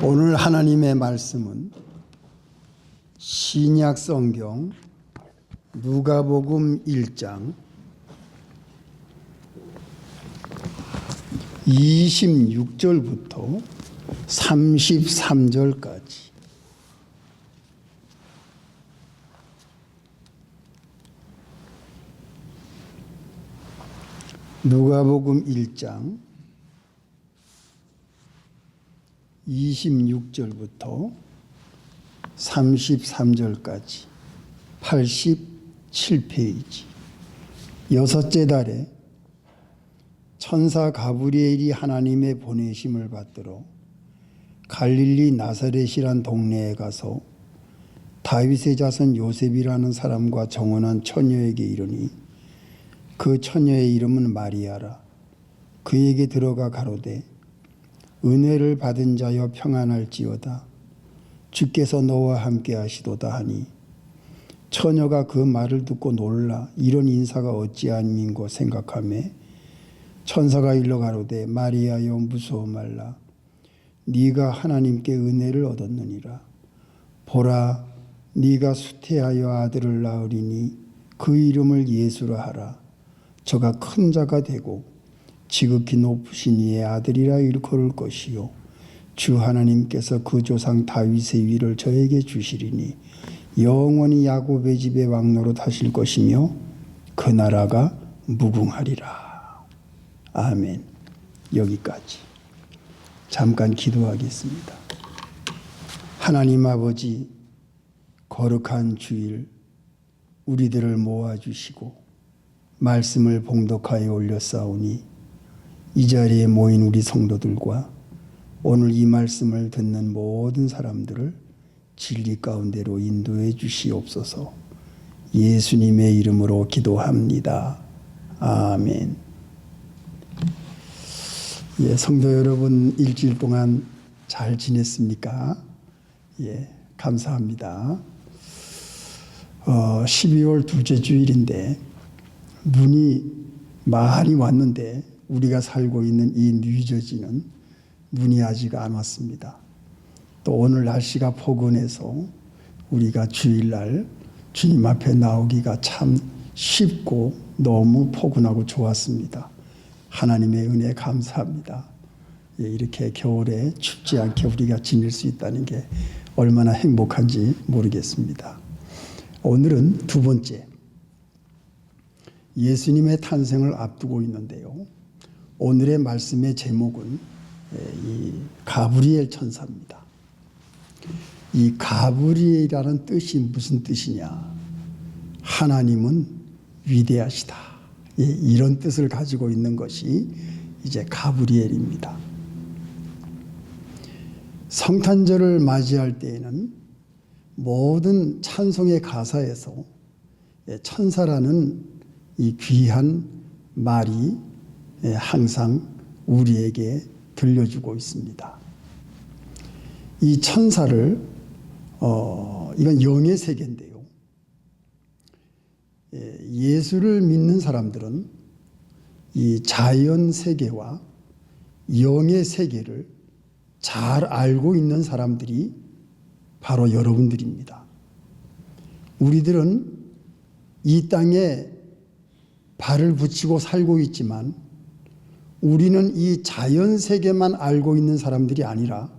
오늘 하나님의 말씀은 신약 성경 누가복음 1장 26절부터 33절까지 누가복음 1장 26절부터 33절까지 87페이지. 여섯째 달에 천사 가브리엘이 하나님의 보내심을 받들어 갈릴리 나사렛이란 동네에 가서 다윗의 자손 요셉이라는 사람과 정혼한 처녀에게 이르니 그 처녀의 이름은 마리아라. 그에게 들어가 가로되 은혜를 받은 자여 평안할지어다. 주께서 너와 함께 하시도다 하니 처녀가 그 말을 듣고 놀라 이런 인사가 어찌함인고 생각하매 천사가 일러 가로되 마리아여 무서워 말라. 네가 하나님께 은혜를 얻었느니라. 보라 네가 수태하여 아들을 낳으리니 그 이름을 예수라 하라. 저가 큰 자가 되고 지극히 높으신 이의 아들이라 일컬을 것이요 주 하나님께서 그 조상 다윗의 위를 저에게 주시리니 영원히 야곱의 집에 왕노릇 하실 것이며 그 나라가 무궁하리라. 아멘. 여기까지. 잠깐 기도하겠습니다. 하나님 아버지, 거룩한 주일 우리들을 모아주시고 말씀을 봉독하여 올렸사오니 이 자리에 모인 우리 성도들과 오늘 이 말씀을 듣는 모든 사람들을 진리 가운데로 인도해 주시옵소서. 예수님의 이름으로 기도합니다. 아멘. 성도 여러분, 일주일 동안 잘 지냈습니까? 감사합니다. 12월 둘째 주일인데 눈이 많이 왔는데 우리가 살고 있는 이 뉴저지는 눈이 아직 안 왔습니다. 또 오늘 날씨가 포근해서 우리가 주일날 주님 앞에 나오기가 참 쉽고 너무 포근하고 좋았습니다. 하나님의 은혜에 감사합니다. 이렇게 겨울에 춥지 않게 우리가 지낼 수 있다는 게 얼마나 행복한지 모르겠습니다. 오늘은 두 번째, 예수님의 탄생을 앞두고 있는데요. 오늘의 말씀의 제목은 이 가브리엘 천사입니다. 이 가브리엘이라는 뜻이 무슨 뜻이냐? 하나님은 위대하시다. 이런 뜻을 가지고 있는 것이 이제 가브리엘입니다. 성탄절을 맞이할 때에는 모든 찬송의 가사에서 천사라는 이 귀한 말이 항상 우리에게 들려주고 있습니다. 이 천사를 이건 영의 세계인데요. 예수를 믿는 사람들은 이 자연 세계와 영의 세계를 잘 알고 있는 사람들이 바로 여러분들입니다. 우리들은 이 땅에 발을 붙이고 살고 있지만 우리는 이 자연 세계만 알고 있는 사람들이 아니라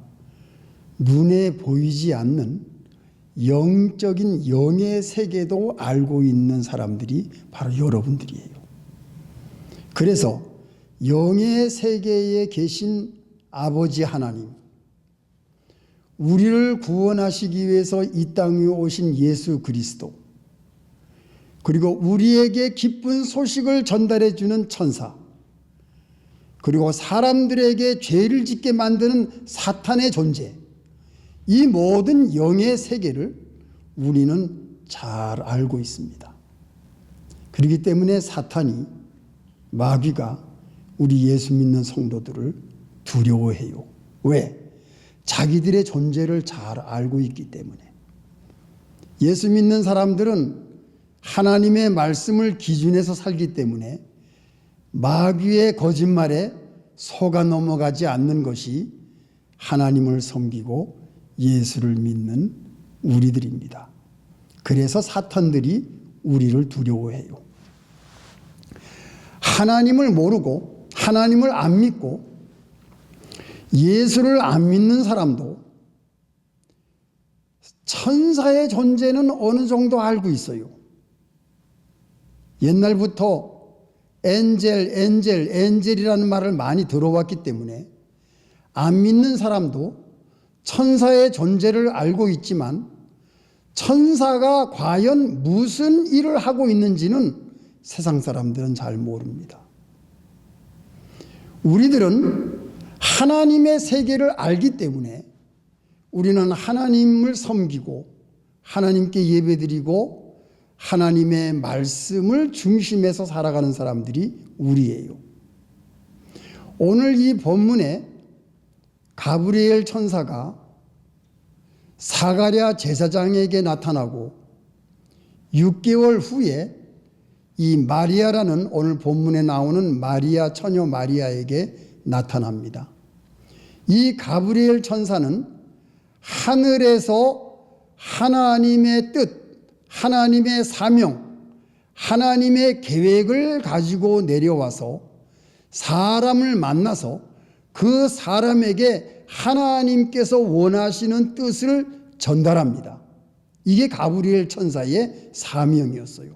눈에 보이지 않는 영적인 영의 세계도 알고 있는 사람들이 바로 여러분들이에요. 그래서 영의 세계에 계신 아버지 하나님, 우리를 구원하시기 위해서 이 땅에 오신 예수 그리스도, 그리고 우리에게 기쁜 소식을 전달해 주는 천사, 그리고 사람들에게 죄를 짓게 만드는 사탄의 존재, 이 모든 영의 세계를 우리는 잘 알고 있습니다. 그렇기 때문에 사탄이, 마귀가 우리 예수 믿는 성도들을 두려워해요. 왜? 자기들의 존재를 잘 알고 있기 때문에. 예수 믿는 사람들은 하나님의 말씀을 기준해서 살기 때문에 마귀의 거짓말에 속아 넘어가지 않는 것이 하나님을 섬기고 예수를 믿는 우리들입니다. 그래서 사탄들이 우리를 두려워해요. 하나님을 모르고 하나님을 안 믿고 예수를 안 믿는 사람도 천사의 존재는 어느 정도 알고 있어요. 옛날부터 엔젤이라는 말을 많이 들어왔기 때문에 안 믿는 사람도 천사의 존재를 알고 있지만 천사가 과연 무슨 일을 하고 있는지는 세상 사람들은 잘 모릅니다. 우리들은 하나님의 세계를 알기 때문에 우리는 하나님을 섬기고 하나님께 예배드리고 하나님의 말씀을 중심에서 살아가는 사람들이 우리예요. 오늘 이 본문에 가브리엘 천사가 사가랴 제사장에게 나타나고 6개월 후에 이 마리아라는 오늘 본문에 나오는 마리아, 처녀 마리아에게 나타납니다. 이 가브리엘 천사는 하늘에서 하나님의 뜻, 하나님의 사명, 하나님의 계획을 가지고 내려와서 사람을 만나서 그 사람에게 하나님께서 원하시는 뜻을 전달합니다. 이게 가브리엘 천사의 사명이었어요.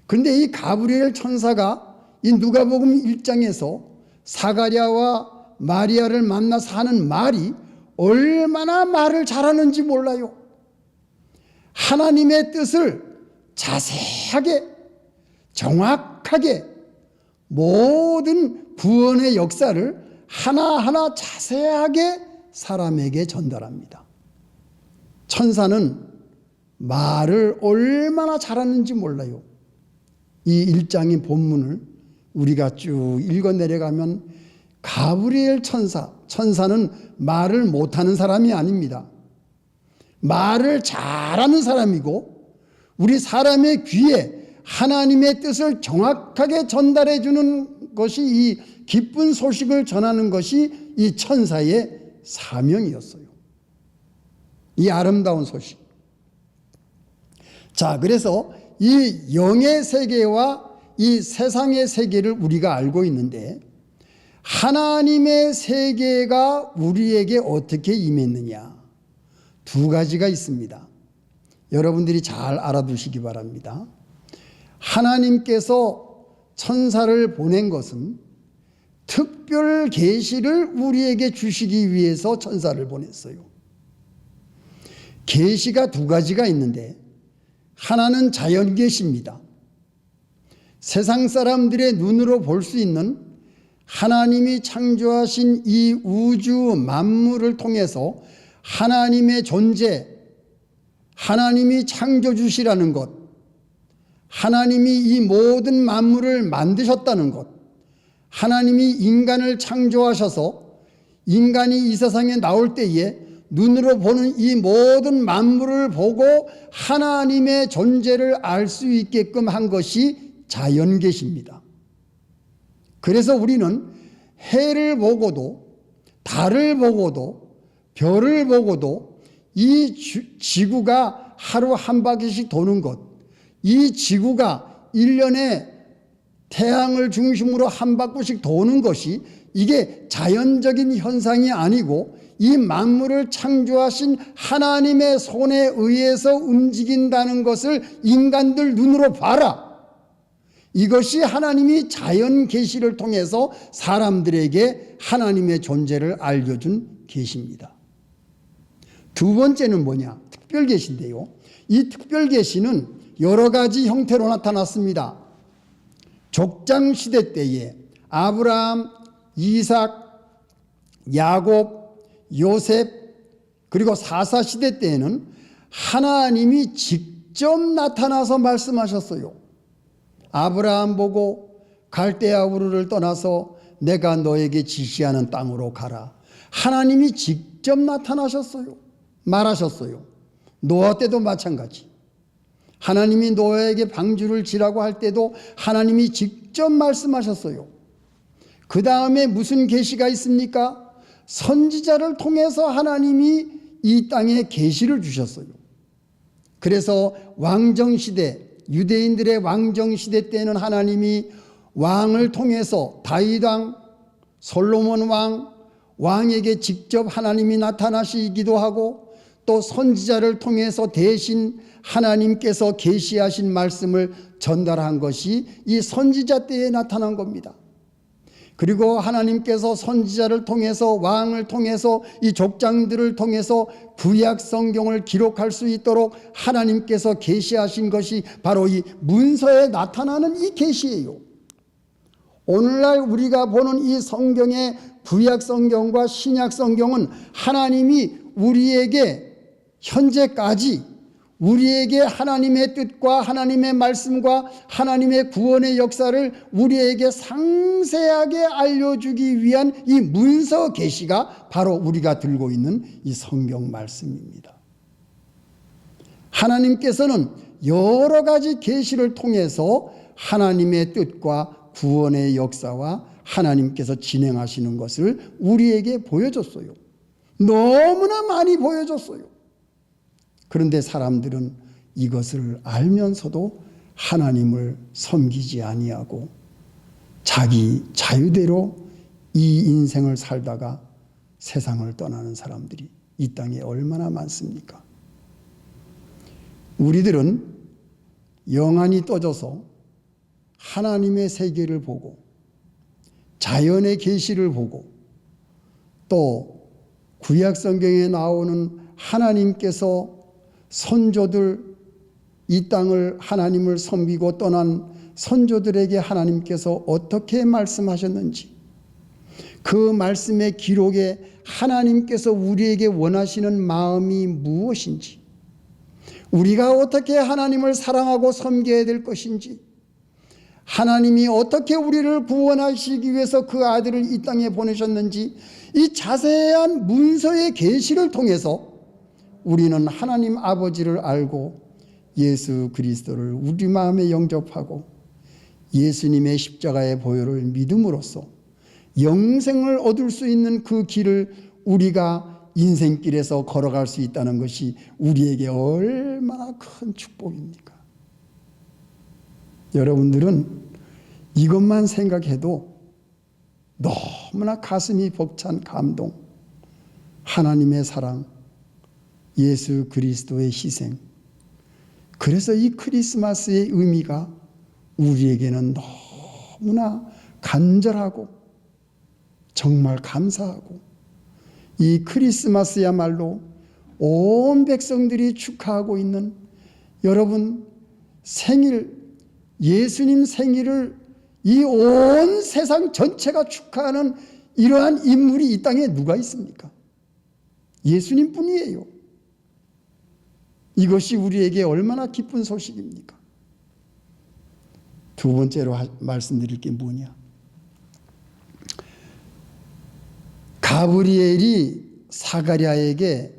그런데 이 가브리엘 천사가 이 누가복음 1장에서 사가랴와 마리아를 만나서 하는 말이 얼마나 말을 잘하는지 몰라요. 하나님의 뜻을 자세하게 정확하게 모든 구원의 역사를 하나하나 자세하게 사람에게 전달합니다. 천사는 말을 얼마나 잘하는지 몰라요. 이 1장의 본문을 우리가 쭉 읽어 내려가면 가브리엘 천사는 말을 못하는 사람이 아닙니다. 말을 잘하는 사람이고 우리 사람의 귀에 하나님의 뜻을 정확하게 전달해 주는 것이 이 기쁜 소식을 전하는 것이 이 천사의 사명이었어요. 이 아름다운 소식. 자, 그래서 이 영의 세계와 이 세상의 세계를 우리가 알고 있는데 하나님의 세계가 우리에게 어떻게 임했느냐? 두 가지가 있습니다. 여러분들이 잘 알아두시기 바랍니다. 하나님께서 천사를 보낸 것은 특별 계시를 우리에게 주시기 위해서 천사를 보냈어요. 계시가 두 가지가 있는데 하나는 자연 계시입니다. 세상 사람들의 눈으로 볼 수 있는 하나님이 창조하신 이 우주 만물을 통해서 하나님의 존재, 하나님이 창조주시라는 것, 하나님이 이 모든 만물을 만드셨다는 것, 하나님이 인간을 창조하셔서 인간이 이 세상에 나올 때에 눈으로 보는 이 모든 만물을 보고 하나님의 존재를 알 수 있게끔 한 것이 자연계시입니다. 그래서 우리는 해를 보고도 달을 보고도 별을 보고도 이 지구가 하루 한 바퀴씩 도는 것, 이 지구가 1년에 태양을 중심으로 한 바퀴씩 도는 것이 이게 자연적인 현상이 아니고 이 만물을 창조하신 하나님의 손에 의해서 움직인다는 것을 인간들 눈으로 봐라. 이것이 하나님이 자연 계시를 통해서 사람들에게 하나님의 존재를 알려준 계시입니다. 두 번째는 뭐냐? 특별 계시인데요. 이 특별 계시는 여러 가지 형태로 나타났습니다. 족장 시대 때에 아브라함, 이삭, 야곱, 요셉 그리고 사사 시대 때에는 하나님이 직접 나타나서 말씀하셨어요. 아브라함 보고 갈대아 우르를 떠나서 내가 너에게 지시하는 땅으로 가라. 하나님이 직접 나타나셨어요. 말하셨어요. 노아 때도 마찬가지. 하나님이 노아에게 방주를 지라고 할 때도 하나님이 직접 말씀하셨어요. 그 다음에 무슨 계시가 있습니까? 선지자를 통해서 하나님이 이 땅에 계시를 주셨어요. 그래서 왕정시대, 유대인들의 왕정시대 때는 하나님이 왕을 통해서 다윗 왕, 솔로몬 왕에게 직접 하나님이 나타나시기도 하고, 또 선지자를 통해서 대신 하나님께서 계시하신 말씀을 전달한 것이 이 선지자 때에 나타난 겁니다. 그리고 하나님께서 선지자를 통해서, 왕을 통해서, 이 족장들을 통해서 구약 성경을 기록할 수 있도록 하나님께서 계시하신 것이 바로 이 문서에 나타나는 이 계시예요. 오늘날 우리가 보는 이 성경의 구약 성경과 신약 성경은 하나님이 우리에게 현재까지 우리에게 하나님의 뜻과 하나님의 말씀과 하나님의 구원의 역사를 우리에게 상세하게 알려주기 위한 이 문서 계시가 바로 우리가 들고 있는 이 성경 말씀입니다. 하나님께서는 여러 가지 계시를 통해서 하나님의 뜻과 구원의 역사와 하나님께서 진행하시는 것을 우리에게 보여줬어요. 너무나 많이 보여줬어요. 그런데 사람들은 이것을 알면서도 하나님을 섬기지 아니하고 자기 자유대로 이 인생을 살다가 세상을 떠나는 사람들이 이 땅에 얼마나 많습니까? 우리들은 영안이 떠져서 하나님의 세계를 보고 자연의 계시를 보고 또 구약 성경에 나오는 하나님께서 선조들, 이 땅을 하나님을 섬기고 떠난 선조들에게 하나님께서 어떻게 말씀하셨는지, 그 말씀의 기록에 하나님께서 우리에게 원하시는 마음이 무엇인지, 우리가 어떻게 하나님을 사랑하고 섬겨야 될 것인지, 하나님이 어떻게 우리를 구원하시기 위해서 그 아들을 이 땅에 보내셨는지, 이 자세한 문서의 계시를 통해서 우리는 하나님 아버지를 알고 예수 그리스도를 우리 마음에 영접하고 예수님의 십자가의 보혈을 믿음으로써 영생을 얻을 수 있는 그 길을 우리가 인생길에서 걸어갈 수 있다는 것이 우리에게 얼마나 큰 축복입니까? 여러분들은 이것만 생각해도 너무나 가슴이 벅찬 감동, 하나님의 사랑, 예수 그리스도의 희생, 그래서 이 크리스마스의 의미가 우리에게는 너무나 간절하고 정말 감사하고, 이 크리스마스야말로 온 백성들이 축하하고 있는 여러분 생일, 예수님 생일을 이 온 세상 전체가 축하하는 이러한 인물이 이 땅에 누가 있습니까? 예수님 뿐이에요. 이것이 우리에게 얼마나 기쁜 소식입니까? 두 번째로 말씀드릴 게 뭐냐? 가브리엘이 사가랴에게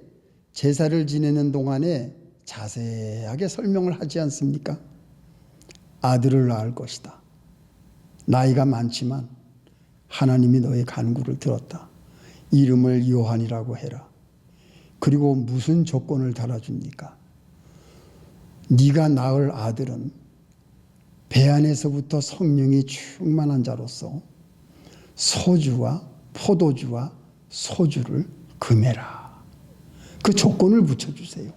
제사를 지내는 동안에 자세하게 설명을 하지 않습니까? 아들을 낳을 것이다. 나이가 많지만 하나님이 너의 간구를 들었다. 이름을 요한이라고 해라. 그리고 무슨 조건을 달아줍니까? 네가 낳을 아들은 배 안에서부터 성령이 충만한 자로서 소주와 포도주와 소주를 금해라. 그 조건을 붙여주세요.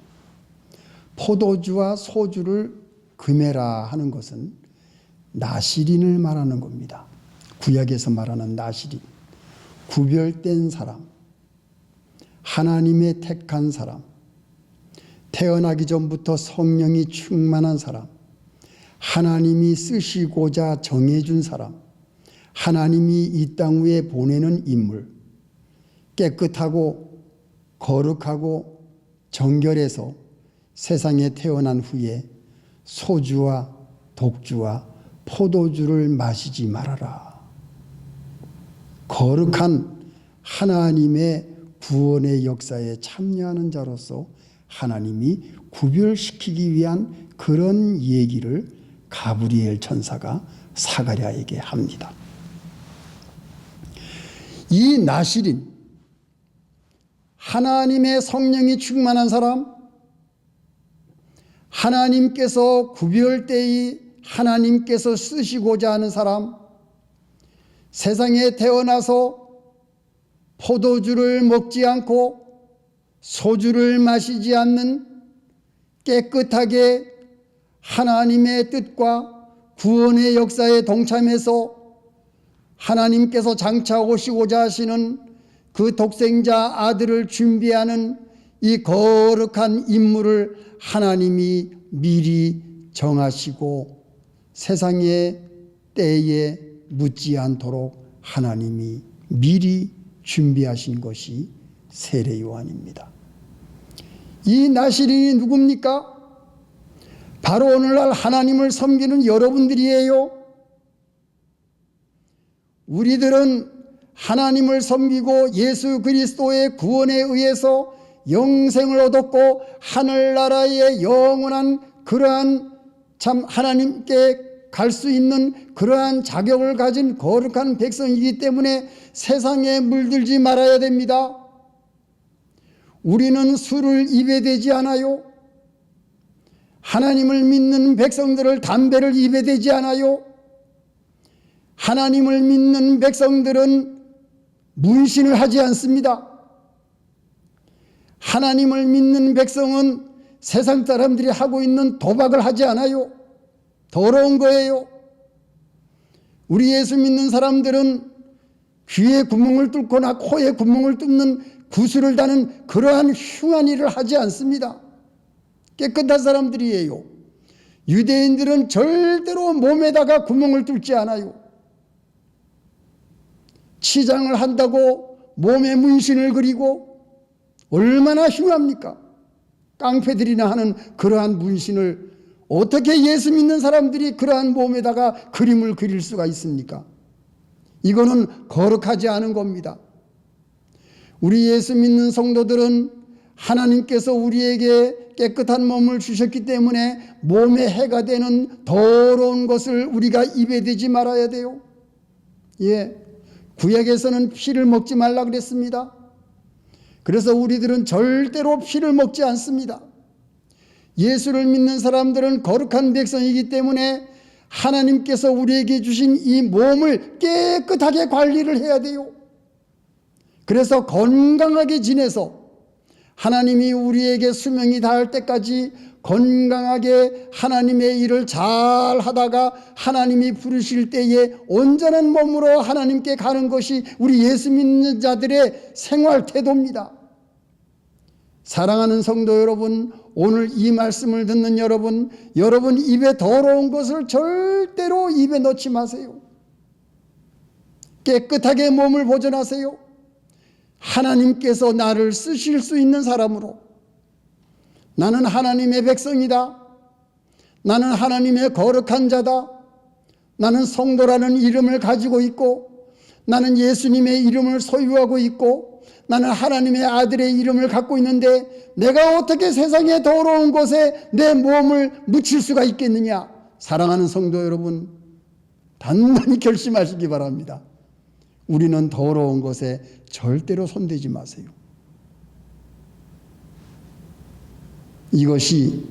포도주와 소주를 금해라 하는 것은 나시린을 말하는 겁니다. 구약에서 말하는 나시린, 구별된 사람, 하나님의 택한 사람, 태어나기 전부터 성령이 충만한 사람, 하나님이 쓰시고자 정해준 사람, 하나님이 이 땅 위에 보내는 인물, 깨끗하고 거룩하고 정결해서 세상에 태어난 후에 소주와 독주와 포도주를 마시지 말아라. 거룩한 하나님의 구원의 역사에 참여하는 자로서 하나님이 구별시키기 위한 그런 얘기를 가브리엘 천사가 사가랴에게 합니다. 이 나시린, 하나님의 성령이 충만한 사람, 하나님께서 구별되이 하나님께서 쓰시고자 하는 사람, 세상에 태어나서 포도주를 먹지 않고 소주를 마시지 않는 깨끗하게 하나님의 뜻과 구원의 역사에 동참해서 하나님께서 장차 오시고자 하시는 그 독생자 아들을 준비하는 이 거룩한 인물을 하나님이 미리 정하시고 세상의 때에 묻지 않도록 하나님이 미리 준비하신 것이 세례 요한입니다. 이 나시린이 누굽니까? 바로 오늘날 하나님을 섬기는 여러분들이에요. 우리들은 하나님을 섬기고 예수 그리스도의 구원에 의해서 영생을 얻었고 하늘나라의 영원한 그러한 참 하나님께 갈 수 있는 그러한 자격을 가진 거룩한 백성이기 때문에 세상에 물들지 말아야 됩니다. 우리는 술을 입에 대지 않아요. 하나님을 믿는 백성들을 담배를 입에 대지 않아요. 하나님을 믿는 백성들은 문신을 하지 않습니다. 하나님을 믿는 백성은 세상 사람들이 하고 있는 도박을 하지 않아요. 더러운 거예요. 우리 예수 믿는 사람들은 귀에 구멍을 뚫거나 코에 구멍을 뚫는 구슬을 다는 그러한 흉한 일을 하지 않습니다. 깨끗한 사람들이에요. 유대인들은 절대로 몸에다가 구멍을 뚫지 않아요. 치장을 한다고 몸에 문신을 그리고 얼마나 흉합니까? 깡패들이나 하는 그러한 문신을 어떻게 예수 믿는 사람들이 그러한 몸에다가 그림을 그릴 수가 있습니까? 이거는 거룩하지 않은 겁니다. 우리 예수 믿는 성도들은 하나님께서 우리에게 깨끗한 몸을 주셨기 때문에 몸에 해가 되는 더러운 것을 우리가 입에 대지 말아야 돼요. 예, 구약에서는 피를 먹지 말라 그랬습니다. 그래서 우리들은 절대로 피를 먹지 않습니다. 예수를 믿는 사람들은 거룩한 백성이기 때문에 하나님께서 우리에게 주신 이 몸을 깨끗하게 관리를 해야 돼요. 그래서 건강하게 지내서 하나님이 우리에게 수명이 닿을 때까지 건강하게 하나님의 일을 잘 하다가 하나님이 부르실 때에 온전한 몸으로 하나님께 가는 것이 우리 예수 믿는 자들의 생활 태도입니다. 사랑하는 성도 여러분, 오늘 이 말씀을 듣는 여러분 입에 더러운 것을 절대로 입에 넣지 마세요. 깨끗하게 몸을 보존하세요. 하나님께서 나를 쓰실 수 있는 사람으로, 나는 하나님의 백성이다, 나는 하나님의 거룩한 자다, 나는 성도라는 이름을 가지고 있고, 나는 예수님의 이름을 소유하고 있고, 나는 하나님의 아들의 이름을 갖고 있는데 내가 어떻게 세상의 더러운 곳에 내 몸을 묻힐 수가 있겠느냐? 사랑하는 성도 여러분, 단단히 결심하시기 바랍니다. 우리는 더러운 것에 절대로 손대지 마세요. 이것이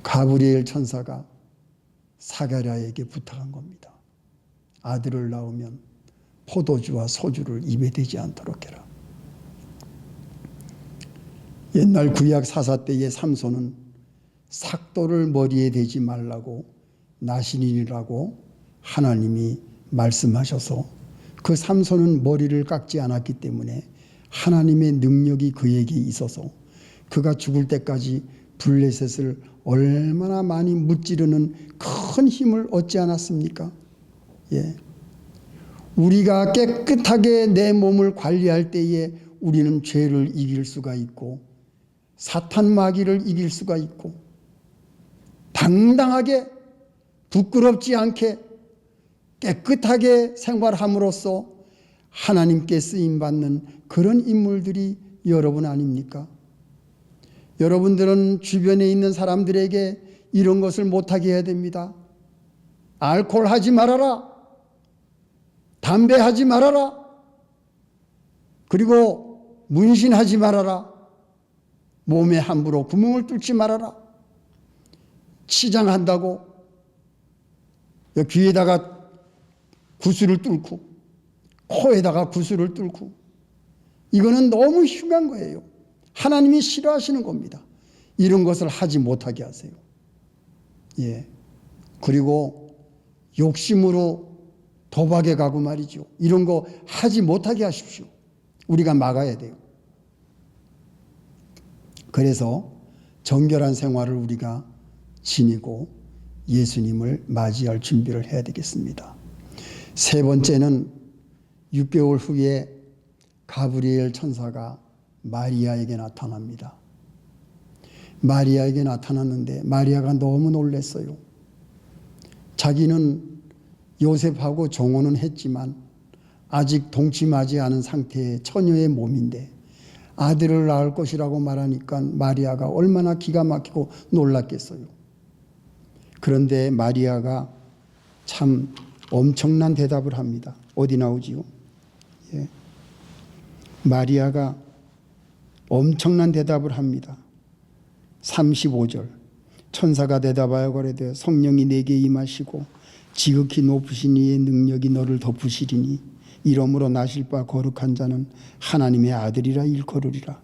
가브리엘 천사가 사가랴에게 부탁한 겁니다. 아들을 낳으면 포도주와 소주를 입에 대지 않도록 해라. 옛날 구약 사사 때의 삼손은 삭도를 머리에 대지 말라고 나신인이라고 하나님이 말씀하셔서 그 삼손은 머리를 깎지 않았기 때문에 하나님의 능력이 그에게 있어서 그가 죽을 때까지 블레셋을 얼마나 많이 무찌르는 큰 힘을 얻지 않았습니까? 예. 우리가 깨끗하게 내 몸을 관리할 때에 우리는 죄를 이길 수가 있고 사탄 마귀를 이길 수가 있고 당당하게 부끄럽지 않게 깨끗하게 생활함으로써 하나님께 쓰임받는 그런 인물들이 여러분 아닙니까? 여러분들은 주변에 있는 사람들에게 이런 것을 못하게 해야 됩니다. 알코올 하지 말아라. 담배 하지 말아라. 그리고 문신하지 말아라. 몸에 함부로 구멍을 뚫지 말아라. 치장한다고 귀에다가 구슬을 뚫고 코에다가 구슬을 뚫고 이거는 너무 흉한 거예요. 하나님이 싫어하시는 겁니다. 이런 것을 하지 못하게 하세요. 예. 그리고 욕심으로 도박에 가고 말이죠. 이런 거 하지 못하게 하십시오. 우리가 막아야 돼요. 그래서 정결한 생활을 우리가 지니고 예수님을 맞이할 준비를 해야 되겠습니다. 세 번째는 6개월 후에 가브리엘 천사가 마리아에게 나타납니다. 마리아에게 나타났는데 마리아가 너무 놀랐어요. 자기는 요셉하고 정혼은 했지만 아직 동침하지 않은 상태의 처녀의 몸인데 아들을 낳을 것이라고 말하니까 마리아가 얼마나 기가 막히고 놀랐겠어요. 그런데 마리아가 참 엄청난 대답을 합니다. 어디 나오지요? 예. 마리아가 엄청난 대답을 합니다. 35절 천사가 대답하여 가로되 성령이 내게 임하시고 지극히 높으신 이의 능력이 너를 덮으시리니 이러므로 나실 바 거룩한 자는 하나님의 아들이라 일컬으리라.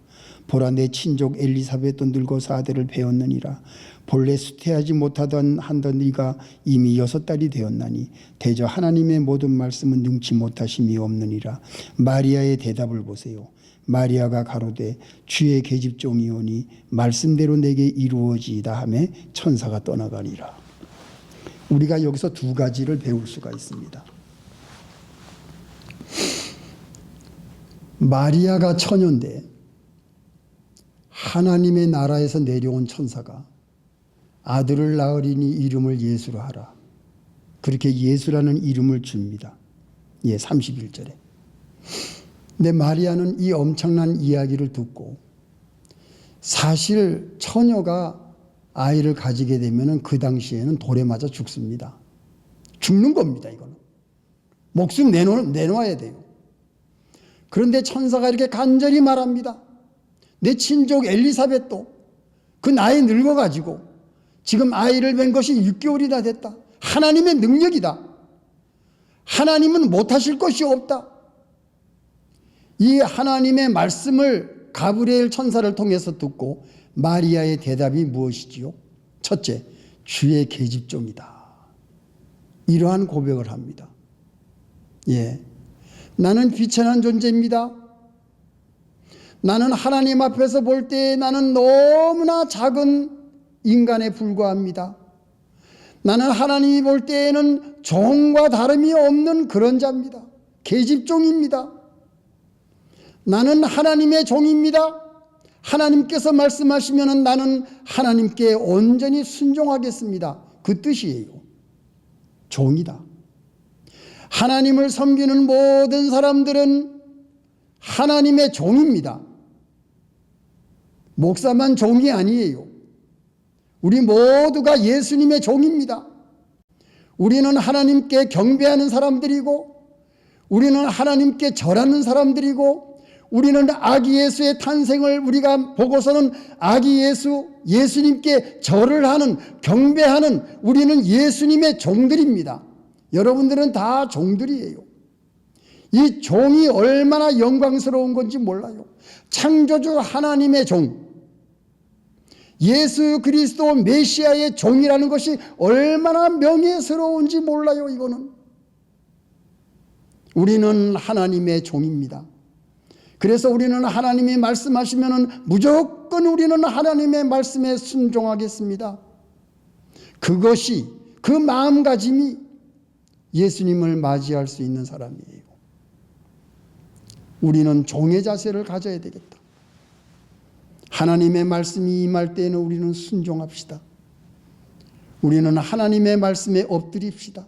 보라 내 친족 엘리사벳도 늙어서 아들을 배웠느니라. 본래 수태하지 못하던 네가 이미 6달이 되었나니 대저 하나님의 모든 말씀은 능치 못하심이 없느니라. 마리아의 대답을 보세요. 마리아가 가로되 주의 계집종이오니 말씀대로 내게 이루어지이다 하며 천사가 떠나가니라. 우리가 여기서 두 가지를 배울 수가 있습니다. 마리아가 처녀인데 하나님의 나라에서 내려온 천사가 아들을 낳으리니 이름을 예수로 하라. 그렇게 예수라는 이름을 줍니다. 예, 31절에. 근데 마리아는 이 엄청난 이야기를 듣고 사실 처녀가 아이를 가지게 되면 그 당시에는 돌에 맞아 죽습니다. 죽는 겁니다, 이거는. 목숨 내놓아야 돼요. 그런데 천사가 이렇게 간절히 말합니다. 내 친족 엘리사벳도 그 나이 늙어가지고 지금 아이를 뵌 것이 6개월이나 됐다. 하나님의 능력이다. 하나님은 못하실 것이 없다. 이 하나님의 말씀을 가브리엘 천사를 통해서 듣고 마리아의 대답이 무엇이지요? 첫째, 주의 계집종이다. 이러한 고백을 합니다. 예, 나는 비천한 존재입니다. 나는 하나님 앞에서 볼 때 나는 너무나 작은 인간에 불과합니다. 나는 하나님이 볼 때에는 종과 다름이 없는 그런 자입니다. 계집종입니다. 나는 하나님의 종입니다. 하나님께서 말씀하시면 나는 하나님께 온전히 순종하겠습니다. 그 뜻이에요. 종이다. 하나님을 섬기는 모든 사람들은 하나님의 종입니다. 목사만 종이 아니에요. 우리 모두가 예수님의 종입니다. 우리는 하나님께 경배하는 사람들이고 우리는 하나님께 절하는 사람들이고 우리는 아기 예수의 탄생을 우리가 보고서는 아기 예수, 예수님께 절을 하는, 경배하는 우리는 예수님의 종들입니다. 여러분들은 다 종들이에요. 이 종이 얼마나 영광스러운 건지 몰라요. 창조주 하나님의 종, 예수 그리스도 메시아의 종이라는 것이 얼마나 명예스러운지 몰라요. 이거는 우리는 하나님의 종입니다. 그래서 우리는 하나님이 말씀하시면 무조건 우리는 하나님의 말씀에 순종하겠습니다. 그것이, 그 마음가짐이 예수님을 맞이할 수 있는 사람이에요. 우리는 종의 자세를 가져야 되겠다. 하나님의 말씀이 임할 때에는 우리는 순종합시다. 우리는 하나님의 말씀에 엎드립시다.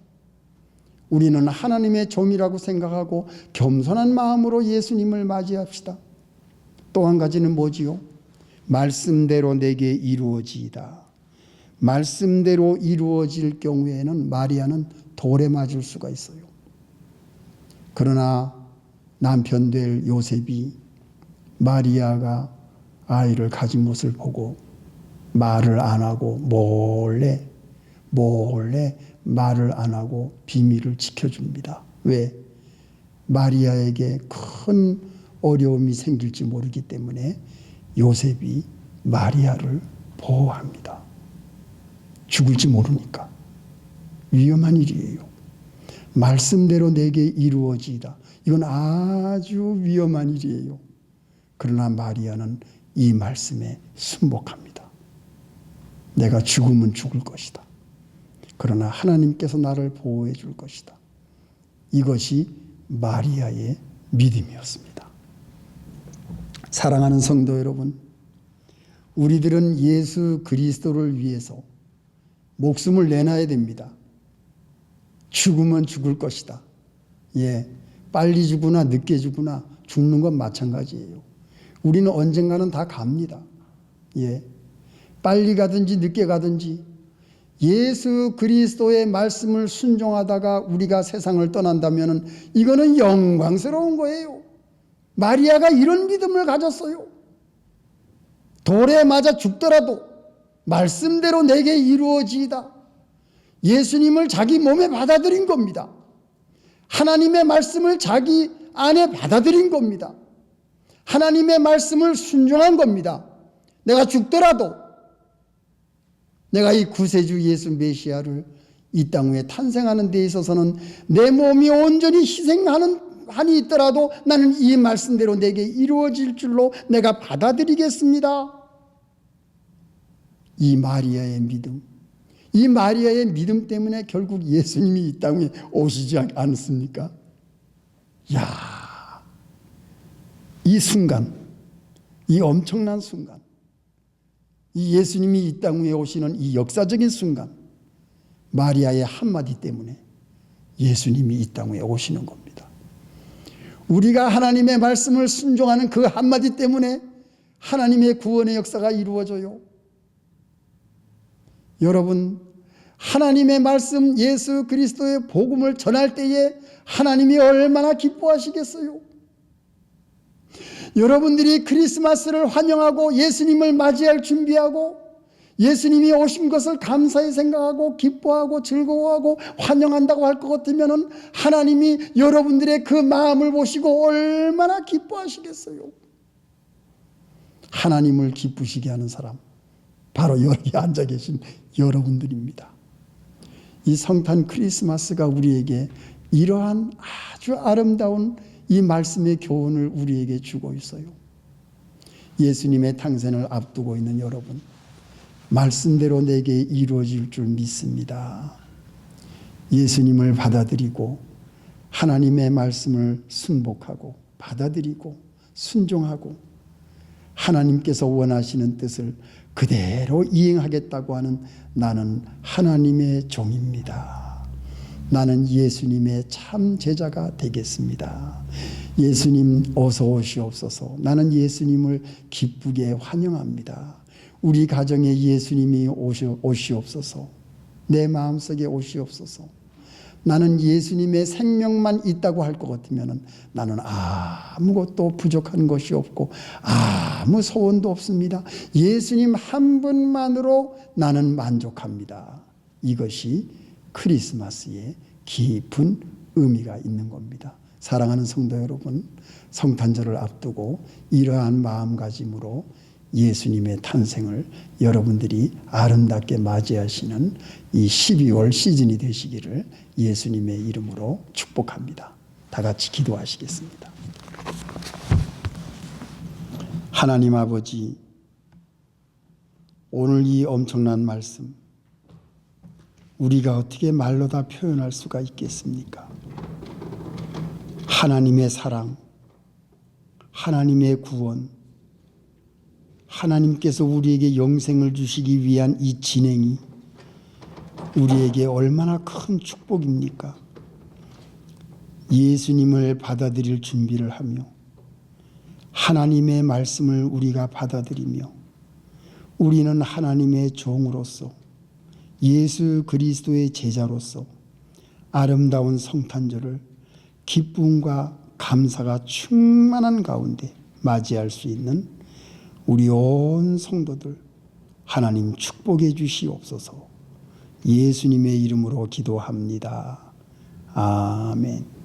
우리는 하나님의 종이라고 생각하고 겸손한 마음으로 예수님을 맞이합시다. 또 한 가지는 뭐지요? 말씀대로 내게 이루어지이다. 말씀대로 이루어질 경우에는 마리아는 돌에 맞을 수가 있어요. 그러나 남편 될 요셉이 마리아가 아이를 가진 것을 보고 말을 안 하고 몰래 말을 안 하고 비밀을 지켜줍니다. 왜? 마리아에게 큰 어려움이 생길지 모르기 때문에 요셉이 마리아를 보호합니다. 죽을지 모르니까. 위험한 일이에요. 말씀대로 내게 이루어지이다. 이건 아주 위험한 일이에요. 그러나 마리아는 이 말씀에 순복합니다. 내가 죽으면 죽을 것이다. 그러나 하나님께서 나를 보호해 줄 것이다. 이것이 마리아의 믿음이었습니다. 사랑하는 성도 여러분, 우리들은 예수 그리스도를 위해서 목숨을 내놔야 됩니다. 죽으면 죽을 것이다. 예, 빨리 죽으나 늦게 죽으나 죽는 건 마찬가지예요. 우리는 언젠가는 다 갑니다. 예, 빨리 가든지 늦게 가든지 예수 그리스도의 말씀을 순종하다가 우리가 세상을 떠난다면 이거는 영광스러운 거예요. 마리아가 이런 믿음을 가졌어요. 돌에 맞아 죽더라도 말씀대로 내게 이루어지이다. 예수님을 자기 몸에 받아들인 겁니다. 하나님의 말씀을 자기 안에 받아들인 겁니다. 하나님의 말씀을 순종한 겁니다. 내가 죽더라도 내가 이 구세주 예수 메시아를 이 땅 위에 탄생하는 데 있어서는 내 몸이 온전히 희생하는 한이 있더라도 나는 이 말씀대로 내게 이루어질 줄로 내가 받아들이겠습니다. 이 마리아의 믿음, 이 마리아의 믿음 때문에 결국 예수님이 이 땅에 오시지 않습니까? 야, 이 순간, 이 엄청난 순간, 이 예수님이 이 땅 위에 오시는 이 역사적인 순간, 마리아의 한마디 때문에 예수님이 이 땅 위에 오시는 겁니다. 우리가 하나님의 말씀을 순종하는 그 한마디 때문에 하나님의 구원의 역사가 이루어져요. 여러분, 하나님의 말씀 예수 그리스도의 복음을 전할 때에 하나님이 얼마나 기뻐하시겠어요? 여러분들이 크리스마스를 환영하고 예수님을 맞이할 준비하고 예수님이 오신 것을 감사히 생각하고 기뻐하고 즐거워하고 환영한다고 할 것 같으면 하나님이 여러분들의 그 마음을 보시고 얼마나 기뻐하시겠어요? 하나님을 기쁘시게 하는 사람, 바로 여기 앉아 계신 여러분들입니다. 이 성탄 크리스마스가 우리에게 이러한 아주 아름다운 이 말씀의 교훈을 우리에게 주고 있어요. 예수님의 탄생을 앞두고 있는 여러분, 말씀대로 내게 이루어질 줄 믿습니다. 예수님을 받아들이고 하나님의 말씀을 순복하고 받아들이고 순종하고 하나님께서 원하시는 뜻을 그대로 이행하겠다고 하는 나는 하나님의 종입니다. 나는 예수님의 참 제자가 되겠습니다. 예수님 어서 오시옵소서. 나는 예수님을 기쁘게 환영합니다. 우리 가정에 예수님이 오시옵소서. 내 마음속에 오시옵소서. 나는 예수님의 생명만 있다고 할 것 같으면 나는 아무것도 부족한 것이 없고 아무 소원도 없습니다. 예수님 한 분만으로 나는 만족합니다. 이것이 크리스마스의 깊은 의미가 있는 겁니다. 사랑하는 성도 여러분, 성탄절을 앞두고 이러한 마음가짐으로 예수님의 탄생을 여러분들이 아름답게 맞이하시는 이 12월 시즌이 되시기를 예수님의 이름으로 축복합니다. 다 같이 기도하시겠습니다. 하나님 아버지, 오늘 이 엄청난 말씀 우리가 어떻게 말로 다 표현할 수가 있겠습니까? 하나님의 사랑, 하나님의 구원, 하나님께서 우리에게 영생을 주시기 위한 이 진행이 우리에게 얼마나 큰 축복입니까? 예수님을 받아들일 준비를 하며 하나님의 말씀을 우리가 받아들이며 우리는 하나님의 종으로서 예수 그리스도의 제자로서 아름다운 성탄절을 기쁨과 감사가 충만한 가운데 맞이할 수 있는 우리 온 성도들 하나님 축복해 주시옵소서. 예수님의 이름으로 기도합니다. 아멘.